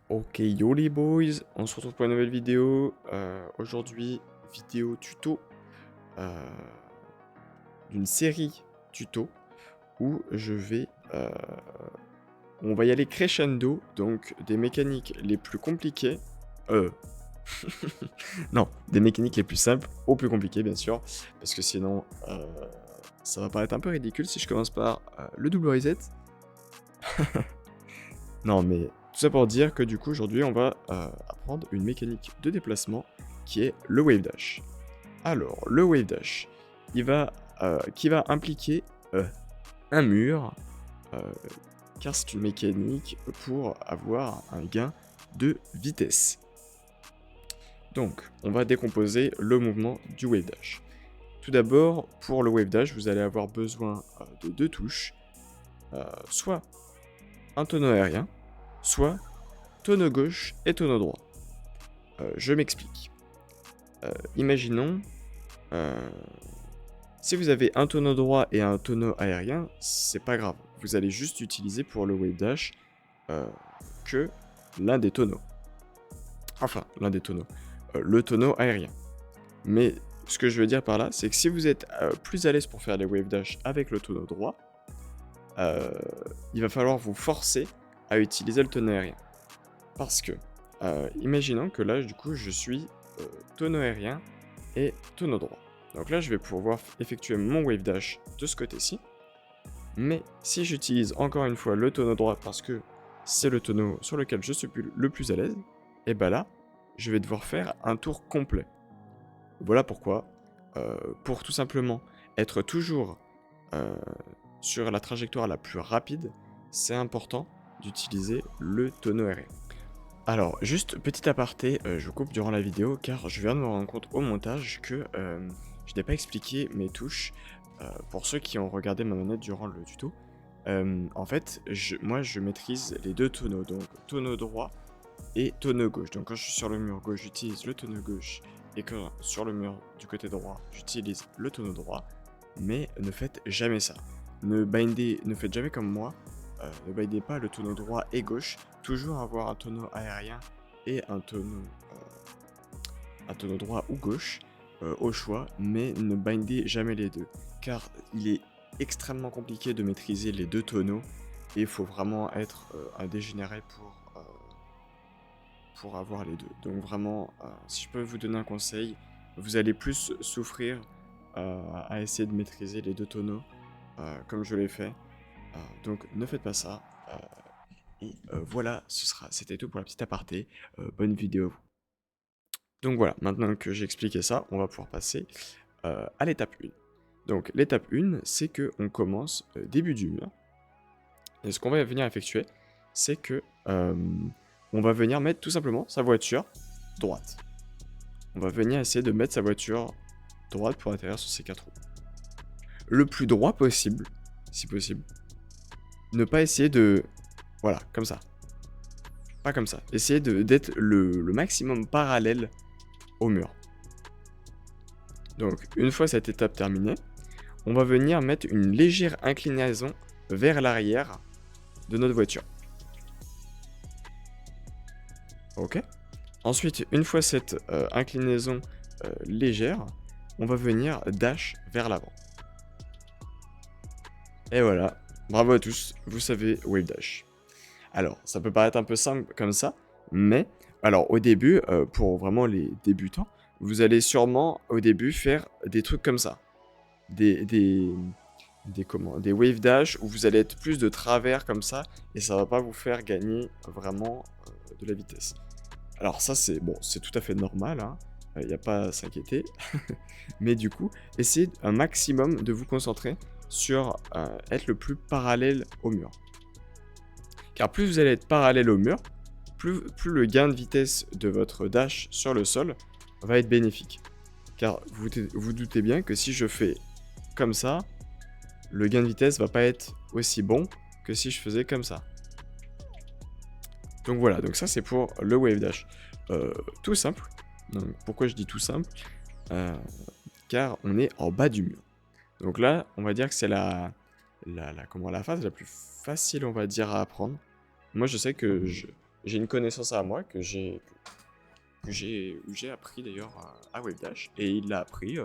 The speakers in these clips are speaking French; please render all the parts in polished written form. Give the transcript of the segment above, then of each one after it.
Ok, yo les boys, on se retrouve pour une nouvelle vidéo. Aujourd'hui, vidéo tuto euh, d'une série tuto où on va y aller crescendo, donc des mécaniques les plus compliquées. Euh, non, des mécaniques les plus simples aux plus compliquées, bien sûr, parce que sinon, ça va paraître un peu ridicule si je commence par le double reset. Non, mais tout ça pour dire que du coup, aujourd'hui, on va apprendre une mécanique de déplacement qui est le wave dash. Alors, le wave dash, qui va impliquer un mur, euh, car c'est une mécanique pour avoir un gain de vitesse. Donc, on va décomposer le mouvement du wave dash. Tout d'abord, pour le wave dash, vous allez avoir besoin de deux touches, soit un tonneau aérien, soit tonneau gauche et tonneau droit. Je m'explique. Imaginons, euh, si vous avez un tonneau droit et un tonneau aérien, c'est pas grave. Vous allez juste utiliser pour le wave dash euh, que l'un des tonneaux. Enfin, l'un des tonneaux. Le tonneau aérien. Mais ce que je veux dire par là, c'est que si vous êtes plus à l'aise pour faire les wave dash avec le tonneau droit, euh, il va falloir vous forcer à utiliser le tonneau aérien. Parce que, imaginons que là, du coup, je suis tonneau aérien et tonneau droit. Donc là, je vais pouvoir effectuer mon wave dash de ce côté-ci. Mais si j'utilise encore une fois le tonneau droit parce que c'est le tonneau sur lequel je suis le plus à l'aise, et ben là, je vais devoir faire un tour complet. Voilà pourquoi, pour tout simplement être toujours euh, sur la trajectoire la plus rapide, c'est important d'utiliser le tonneau aérien. Alors, juste petit aparté, je coupe durant la vidéo car je viens de me rendre compte au montage que je n'ai pas expliqué mes touches pour ceux qui ont regardé ma manette durant le tuto. En fait, moi je maîtrise les deux tonneaux, donc tonneau droit et tonneau gauche. Donc quand je suis sur le mur gauche, j'utilise le tonneau gauche et quand sur le mur du côté droit, j'utilise le tonneau droit. Mais ne faites jamais ça. Ne faites jamais comme moi. Ne bindez pas le tonneau droit et gauche. Toujours avoir un tonneau aérien et un tonneau droit ou gauche au choix, mais ne bindez jamais les deux. Car il est extrêmement compliqué de maîtriser les deux tonneaux et il faut vraiment être un dégénéré pour avoir les deux. Donc vraiment, si je peux vous donner un conseil, vous allez plus souffrir à essayer de maîtriser les deux tonneaux comme je l'ai fait. Donc ne faites pas ça. Voilà, c'était tout pour la petite aparté. Bonne vidéo. Donc voilà, maintenant que j'ai expliqué ça, on va pouvoir passer à l'étape 1. Donc l'étape 1, c'est que on commence début du mur. Et ce qu'on va venir effectuer, c'est que on va venir mettre tout simplement sa voiture droite. On va venir essayer de mettre sa voiture droite pour atterrir sur ses quatre roues. Le plus droit possible, si possible. Ne pas essayer de... Voilà, comme ça. Pas comme ça. Essayez d'être le maximum parallèle au mur. Donc, une fois cette étape terminée, on va venir mettre une légère inclinaison vers l'arrière de notre voiture. Ok. Ensuite, une fois cette inclinaison légère, on va venir dash vers l'avant. Et voilà, bravo à tous, vous savez wave dash. Alors, ça peut paraître un peu simple comme ça, mais alors au début, pour vraiment les débutants, vous allez sûrement au début faire des trucs comme ça. Des wave dash où vous allez être plus de travers comme ça, et ça va pas vous faire gagner vraiment de la vitesse. Alors ça c'est bon, c'est tout à fait normal, hein. Y a pas à s'inquiéter. Mais du coup, essayez un maximum de vous concentrer sur être le plus parallèle au mur. Car plus vous allez être parallèle au mur, plus le gain de vitesse de votre dash sur le sol va être bénéfique. Car vous doutez bien que si je fais comme ça, le gain de vitesse va pas être aussi bon que si je faisais comme ça. Donc voilà, donc ça c'est pour le wave dash. Tout simple. Donc pourquoi je dis tout simple Car on est en bas du mur. Donc là, on va dire que c'est la phase la plus facile, on va dire, à apprendre. Moi, je sais que j'ai une connaissance à moi où j'ai appris d'ailleurs à Wave Dash, et il l'a appris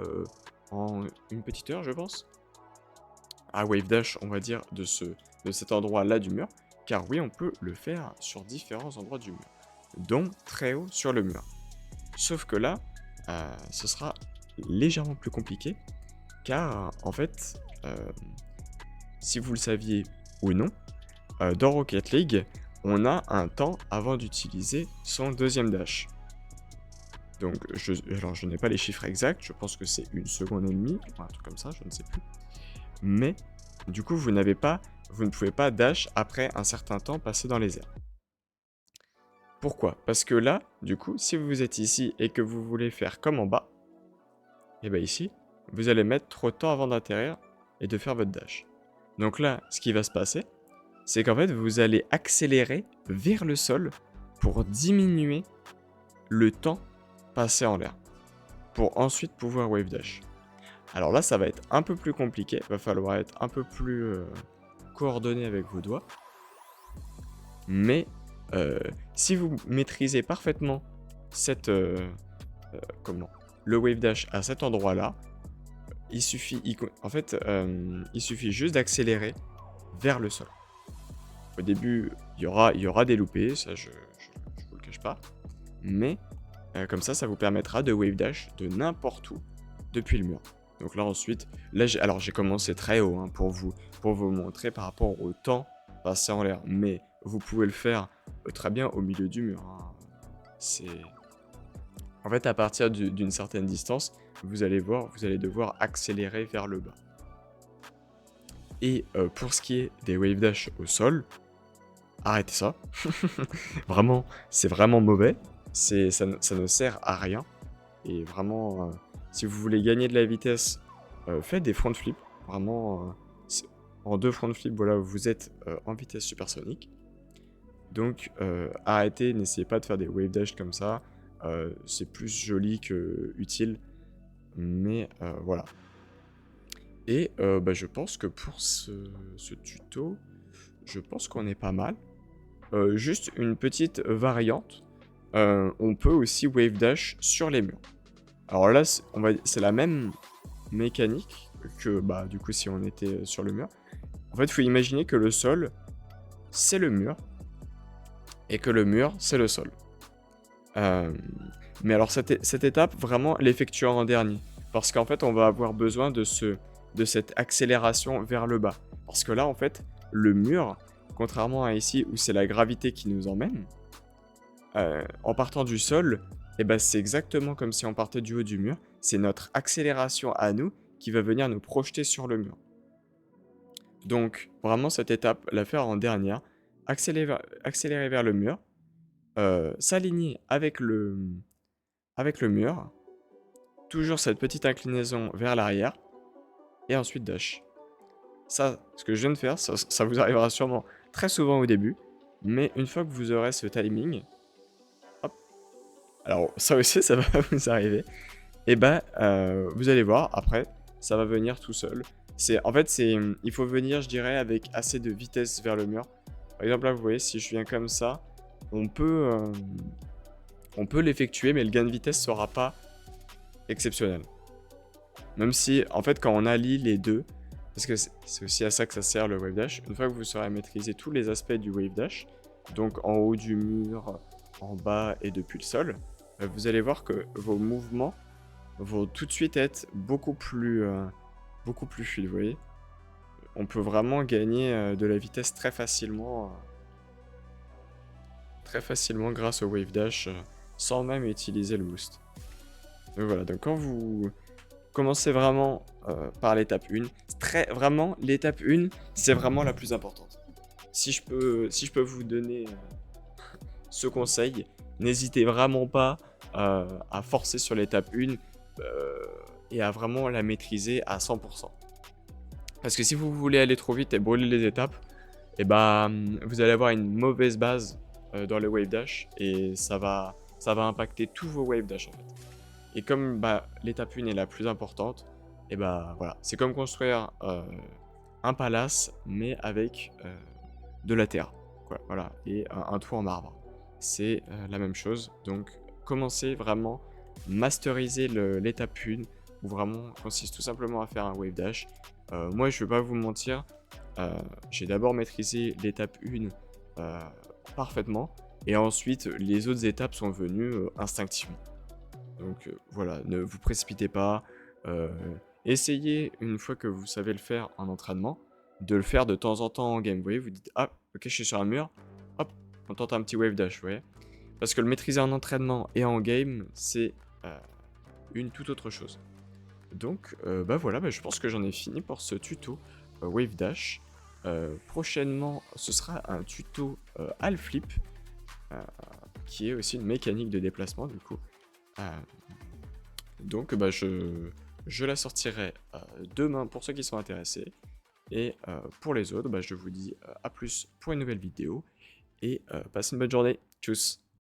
en une petite heure, je pense. À Wave Dash, on va dire, de cet endroit-là du mur, car oui, on peut le faire sur différents endroits du mur, dont très haut sur le mur. Sauf que là, ce sera légèrement plus compliqué, car en fait, si vous le saviez ou non, dans Rocket League, on a un temps avant d'utiliser son deuxième dash. Donc, alors je n'ai pas les chiffres exacts, je pense que c'est 1 seconde et demie, ou un truc comme ça, je ne sais plus. Mais, du coup, vous ne pouvez pas dash après un certain temps passé dans les airs. Pourquoi? Parce que là, du coup, si vous êtes ici et que vous voulez faire comme en bas, et bien ici, vous allez mettre trop de temps avant d'atterrir et de faire votre dash. Donc là, ce qui va se passer, c'est qu'en fait, vous allez accélérer vers le sol pour diminuer le temps passé en l'air, pour ensuite pouvoir wave dash. Alors là, ça va être un peu plus compliqué, il va falloir être un peu plus coordonné avec vos doigts. Mais si vous maîtrisez parfaitement le wave dash à cet endroit-là, il suffit juste d'accélérer vers le sol. Au début, il y aura des loupés, ça je vous le cache pas. Mais comme ça vous permettra de wave dash de n'importe où depuis le mur. Donc là ensuite, j'ai commencé très haut hein, pour vous montrer par rapport au temps passé en l'air. Mais vous pouvez le faire très bien au milieu du mur. Hein. En fait, à partir d'une certaine distance, vous allez devoir accélérer vers le bas. Et pour ce qui est des wave dash au sol, arrêtez ça. Vraiment, c'est vraiment mauvais. Ça ne sert à rien. Et vraiment, si vous voulez gagner de la vitesse, faites des front flips. Vraiment, en 2 front flips, voilà, vous êtes en vitesse supersonique. Donc, arrêtez, n'essayez pas de faire des wave dash comme ça. C'est plus joli que utile. Mais voilà. Et je pense que pour ce tuto, je pense qu'on est pas mal. Juste une petite variante. On peut aussi wave dash sur les murs. Alors là, c'est la même mécanique que du coup si on était sur le mur. En fait, il faut imaginer que le sol, c'est le mur. Et que le mur, c'est le sol. Mais alors cette étape, vraiment, l'effectuer en dernier. Parce qu'en fait, on va avoir besoin de cette accélération vers le bas. Parce que là, en fait, le mur, contrairement à ici où c'est la gravité qui nous emmène, en partant du sol, c'est exactement comme si on partait du haut du mur. C'est notre accélération à nous qui va venir nous projeter sur le mur. Donc, vraiment, cette étape, la faire en dernière, accélérer vers le mur, s'aligner avec le mur, toujours cette petite inclinaison vers l'arrière, et ensuite dash. Ça, ce que je viens de faire, ça vous arrivera sûrement très souvent au début, mais une fois que vous aurez ce timing, hop, alors ça aussi ça va vous arriver, et vous allez voir, après, ça va venir tout seul. Il faut venir, je dirais, avec assez de vitesse vers le mur. Par exemple là, vous voyez, si je viens comme ça, on peut l'effectuer, mais le gain de vitesse sera pas exceptionnel. Même si, en fait, quand on allie les deux, parce que c'est aussi à ça que ça sert le wave dash, une fois que vous saurez maîtriser tous les aspects du wave dash, donc en haut du mur, en bas et depuis le sol, vous allez voir que vos mouvements vont tout de suite être beaucoup plus fluides, vous voyez. On peut vraiment gagner de la vitesse très facilement grâce au wave dash, sans même utiliser le boost. Donc voilà, donc quand vous commencez vraiment par l'étape 1, vraiment l'étape 1, c'est vraiment la plus importante. Si je peux vous donner ce conseil, n'hésitez vraiment pas à forcer sur l'étape 1 et à vraiment la maîtriser à 100%. Parce que si vous voulez aller trop vite et brûler les étapes, vous allez avoir une mauvaise base dans le wave dash et ça va impacter tous vos wave dash en fait. Et comme l'étape 1 est la plus importante, voilà, c'est comme construire un palace mais avec de la terre, quoi, voilà, et un toit en marbre. c'est la même chose. Donc commencez vraiment, masteriser l'étape 1, où vraiment consiste tout simplement à faire un wave dash. Moi je vais pas vous mentir, j'ai d'abord maîtrisé l'étape 1 parfaitement, et ensuite les autres étapes sont venues instinctivement. Donc voilà, ne vous précipitez pas, essayez une fois que vous savez le faire en entraînement, de le faire de temps en temps en game. Vous voyez, vous dites: «Ah, ok, je suis sur un mur, hop, on tente un petit wave dash», vous voyez? Parce que le maîtriser en entraînement et en game, c'est une toute autre chose. Donc bah voilà, bah, je pense que j'en ai fini pour ce tuto wave dash. Prochainement, ce sera un tuto half flip, euh, qui est aussi une mécanique de déplacement du coup. Euh, donc bah, je la sortirai demain pour ceux qui sont intéressés. Et pour les autres, bah, je vous dis à plus pour une nouvelle vidéo. Et passez une bonne journée. Tchuss.